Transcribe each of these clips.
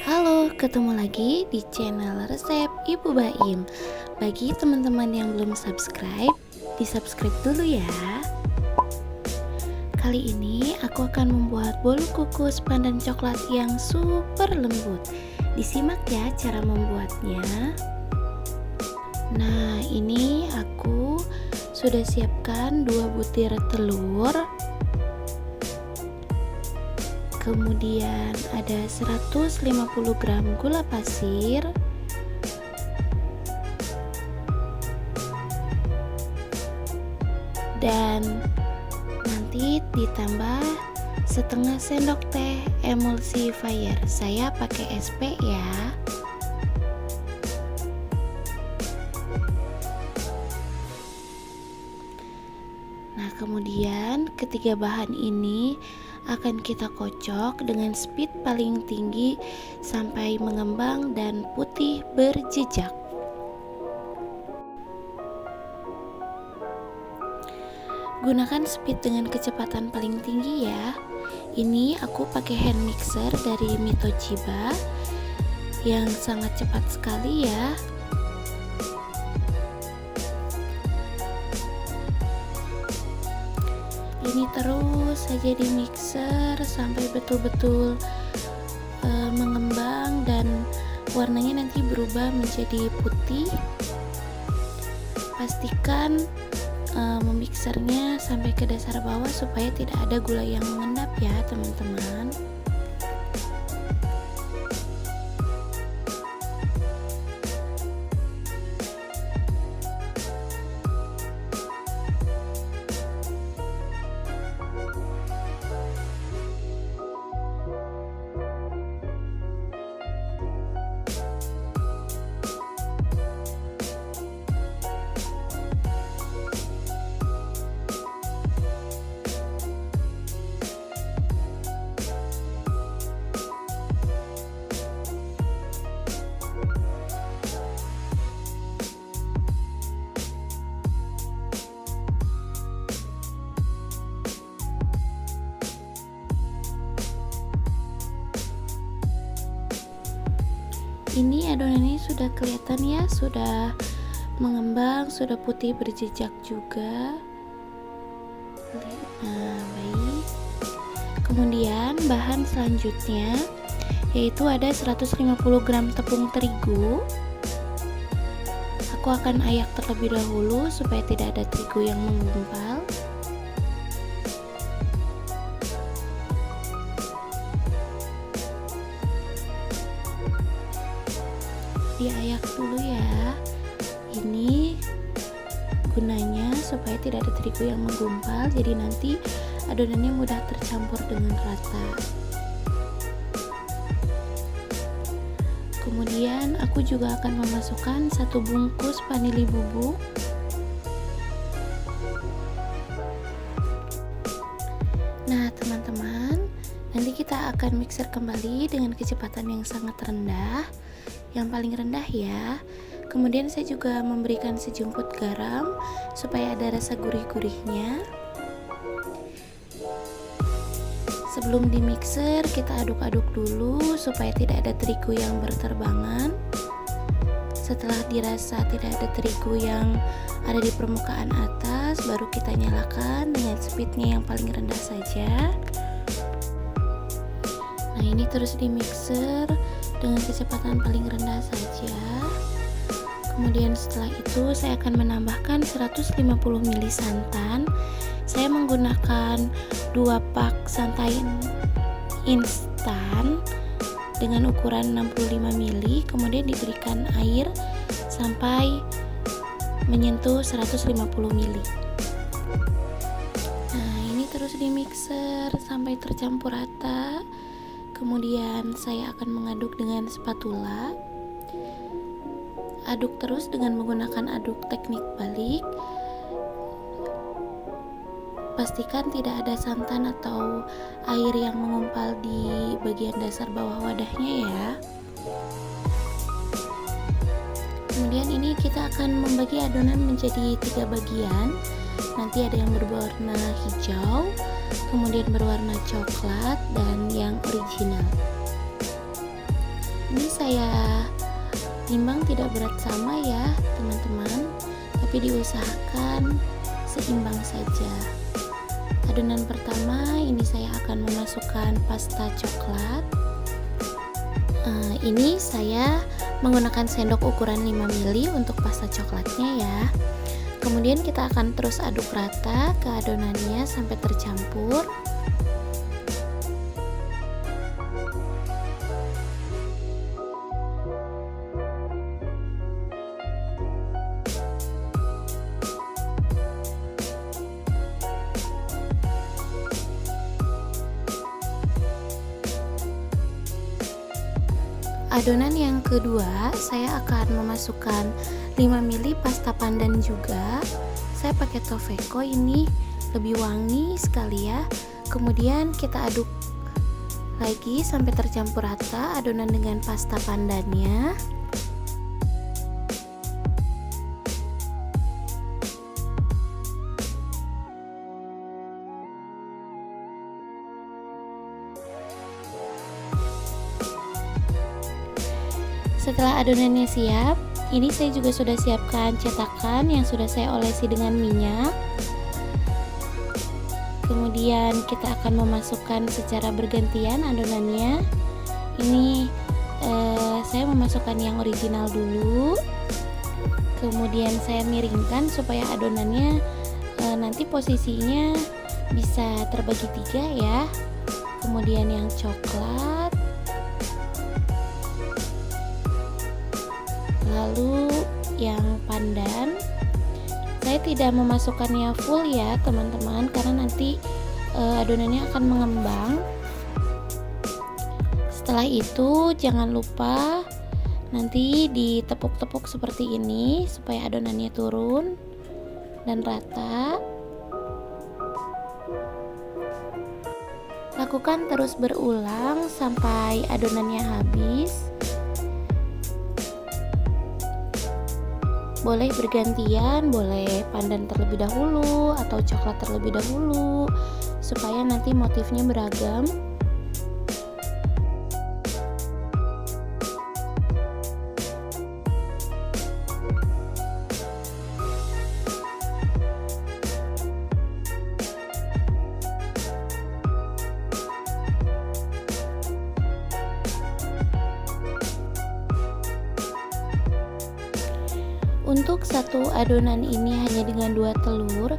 Halo, ketemu lagi di channel resep Ibu Baim. Bagi teman-teman yang belum subscribe, di-subscribe dulu ya. Kali ini aku akan membuat bolu kukus pandan coklat yang super lembut. Disimak ya cara membuatnya. Nah, ini aku sudah siapkan 2 butir telur. Kemudian ada 150 gram gula pasir, dan nanti ditambah setengah sendok teh emulsifier. Saya pakai SP ya. Nah, kemudian ketiga bahan ini akan kita kocok dengan speed paling tinggi sampai mengembang dan putih berjejak. Gunakan speed dengan kecepatan paling tinggi ya. Ini aku pakai hand mixer dari Mitochiba yang sangat cepat sekali ya. Ini terus saja di mixer sampai betul-betul mengembang dan warnanya nanti berubah menjadi putih. Pastikan memixernya sampai ke dasar bawah supaya tidak ada gula yang mengendap ya teman-teman. Ini adonannya sudah kelihatan ya, sudah mengembang, sudah putih berjejak juga. Nah, baik. Kemudian bahan selanjutnya yaitu ada 150 gram tepung terigu. Aku akan ayak terlebih dahulu supaya tidak ada terigu yang menggumpal. Diayak dulu ya. Ini gunanya supaya tidak ada terigu yang menggumpal, jadi nanti adonannya mudah tercampur dengan rata. Kemudian aku juga akan memasukkan 1 bungkus vanili bubuk. Nah teman-teman, nanti kita akan mixer kembali dengan kecepatan yang sangat rendah, yang paling rendah ya. Kemudian saya juga memberikan sejumput garam supaya ada rasa gurih-gurihnya. Sebelum di mixer kita aduk-aduk dulu supaya tidak ada terigu yang berterbangan. Setelah dirasa tidak ada terigu yang ada di permukaan atas, baru kita nyalakan dengan speednya yang paling rendah saja. Nah, ini terus di mixer dengan kecepatan paling rendah saja. Kemudian setelah itu saya akan menambahkan 150 ml santan. Saya menggunakan 2 pak santan instan dengan ukuran 65 ml, kemudian diberikan air sampai menyentuh 150 ml. Nah, ini terus di mixer sampai tercampur rata. Kemudian saya akan mengaduk dengan spatula. Aduk terus dengan menggunakan aduk teknik balik. Pastikan tidak ada santan atau air yang mengumpal di bagian dasar bawah wadahnya ya. Kemudian ini kita akan membagi adonan menjadi 3 bagian. Nanti ada yang berwarna hijau, kemudian berwarna coklat, dan yang original. Ini saya timbang tidak berat sama ya teman-teman, tapi diusahakan seimbang saja. Adonan pertama ini saya akan memasukkan pasta coklat. Ini saya menggunakan sendok ukuran 5 ml untuk pasta coklatnya ya. Kemudian kita akan terus aduk rata ke adonannya sampai tercampur. Adonan yang kedua, saya akan memasukkan 5 ml pasta pandan juga. Saya pakai Toveko, ini lebih wangi sekali ya. Kemudian kita aduk lagi sampai tercampur rata adonan dengan pasta pandannya. Setelah adonannya siap, ini saya juga sudah siapkan cetakan yang sudah saya olesi dengan minyak. Kemudian kita akan memasukkan secara bergantian adonannya. Ini saya memasukkan yang original dulu. Kemudian saya miringkan supaya adonannya nanti posisinya bisa terbagi 3 ya. Kemudian yang coklat, lalu yang pandan. Saya tidak memasukkannya full ya teman-teman, karena nanti adonannya akan mengembang. Setelah itu jangan lupa nanti ditepuk-tepuk seperti ini supaya adonannya turun dan rata. Lakukan terus berulang sampai adonannya habis. Boleh bergantian, boleh pandan terlebih dahulu atau coklat terlebih dahulu supaya nanti motifnya beragam. Untuk satu adonan ini hanya dengan 2 telur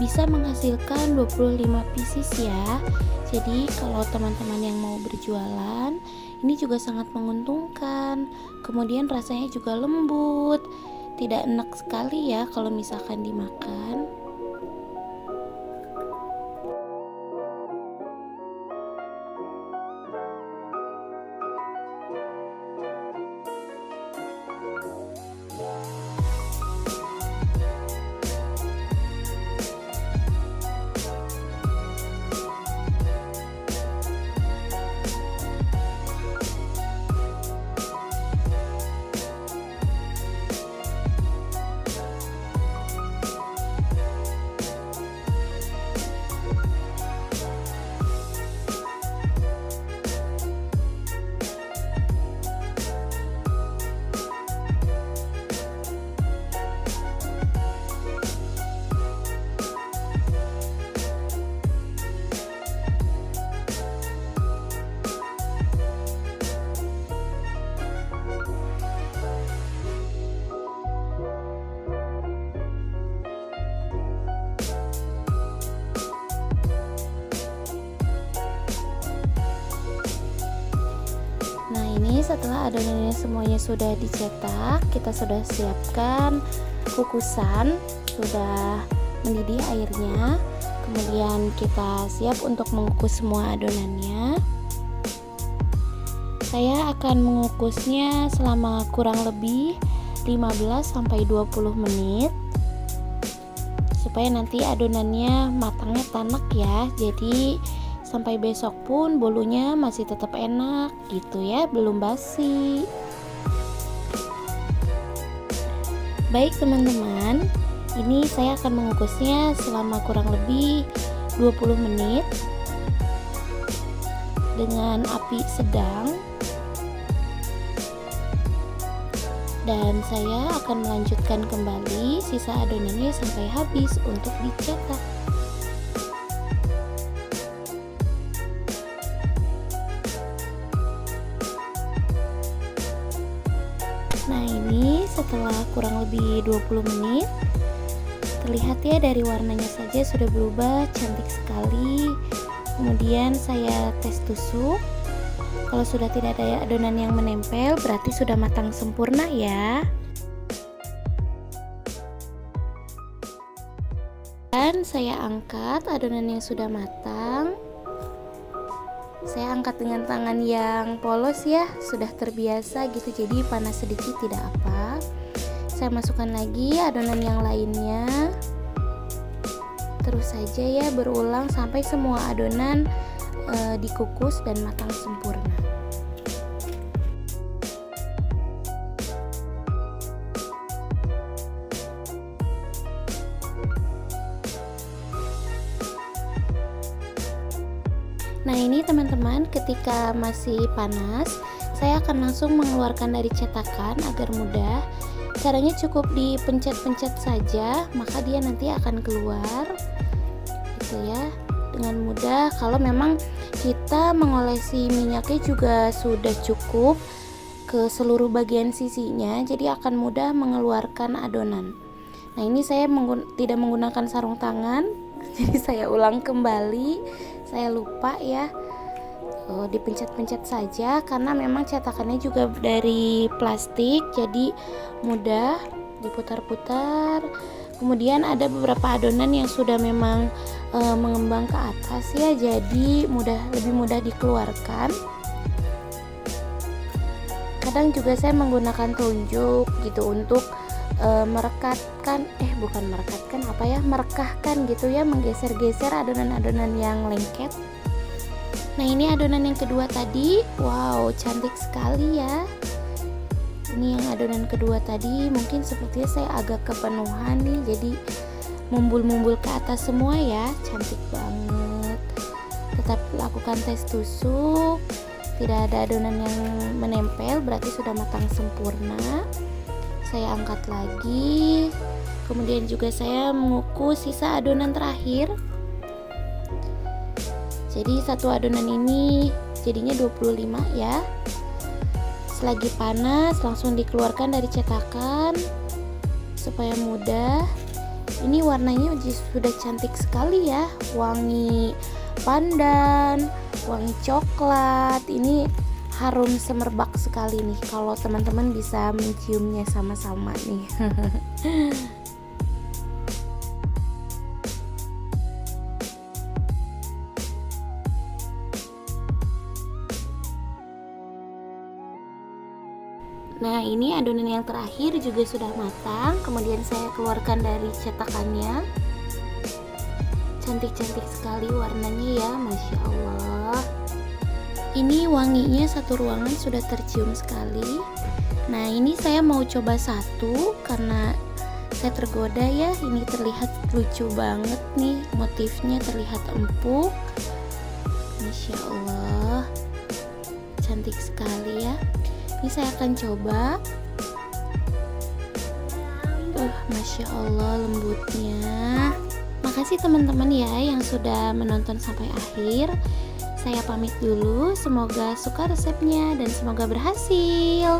bisa menghasilkan 25 pieces ya. Jadi kalau teman-teman yang mau berjualan, ini juga sangat menguntungkan. Kemudian rasanya juga lembut, tidak enak sekali ya kalau misalkan dimakan. Nah, ini setelah adonannya semuanya sudah dicetak, kita sudah siapkan kukusan, sudah mendidih airnya. Kemudian kita siap untuk mengukus semua adonannya. Saya akan mengukusnya selama kurang lebih 15-20 menit supaya nanti adonannya matangnya tanak ya. Jadi sampai besok pun bolunya masih tetap enak gitu ya, belum basi. Baik teman-teman, ini saya akan mengukusnya selama kurang lebih 20 menit dengan api sedang. Dan saya akan melanjutkan kembali sisa adonannya sampai habis untuk dicetak. Nah, ini setelah kurang lebih 20 menit, terlihat ya dari warnanya saja sudah berubah, cantik sekali. Kemudian saya tes tusuk. Kalau sudah tidak ada adonan yang menempel, berarti sudah matang sempurna ya. Dan saya angkat adonan yang sudah matang. Saya angkat dengan tangan yang polos ya, sudah terbiasa gitu, jadi panas sedikit tidak apa. Saya masukkan lagi adonan yang lainnya. Terus saja ya, berulang sampai semua adonan dikukus dan matang sempurna. Nah, ini teman-teman, ketika masih panas, saya akan langsung mengeluarkan dari cetakan agar mudah. Caranya cukup dipencet-pencet saja, maka dia nanti akan keluar gitu ya, dengan mudah. Kalau memang kita mengolesi minyaknya juga sudah cukup ke seluruh bagian sisinya, jadi akan mudah mengeluarkan adonan. Nah, ini saya tidak menggunakan sarung tangan, jadi saya ulang kembali. Saya lupa ya, dipencet-pencet saja karena memang cetakannya juga dari plastik, jadi mudah diputar-putar. Kemudian ada beberapa adonan yang sudah memang mengembang ke atas ya, jadi lebih mudah dikeluarkan. Kadang juga saya menggunakan tunjuk gitu untuk merekatkan merekahkan gitu ya, menggeser-geser adonan-adonan yang lengket. Nah, ini adonan yang kedua tadi, wow, cantik sekali ya. Ini yang adonan kedua tadi, mungkin sepertinya saya agak kepenuhan nih, jadi mumbul-mumbul ke atas semua ya, cantik banget. Tetap lakukan tes tusuk, tidak ada adonan yang menempel, berarti sudah matang sempurna. Saya angkat lagi, kemudian juga saya mengukus sisa adonan terakhir. Jadi satu adonan ini jadinya 25 ya. Selagi panas langsung dikeluarkan dari cetakan supaya mudah. Ini warnanya sudah cantik sekali ya, wangi pandan, wangi coklat. Ini harum semerbak sekali nih kalau teman-teman bisa menciumnya sama-sama nih. Nah, ini adonan yang terakhir juga sudah matang. Kemudian saya keluarkan dari cetakannya. Cantik-cantik sekali warnanya ya, Masya Allah. Ini wanginya satu ruangan sudah tercium sekali. Nah, ini saya mau coba satu karena saya tergoda ya. Ini terlihat lucu banget nih, motifnya terlihat empuk. Masya Allah, cantik sekali ya. Ini saya akan coba. Masya Allah, lembutnya. Makasih teman-teman ya yang sudah menonton sampai akhir. Saya pamit dulu, semoga suka resepnya dan semoga berhasil.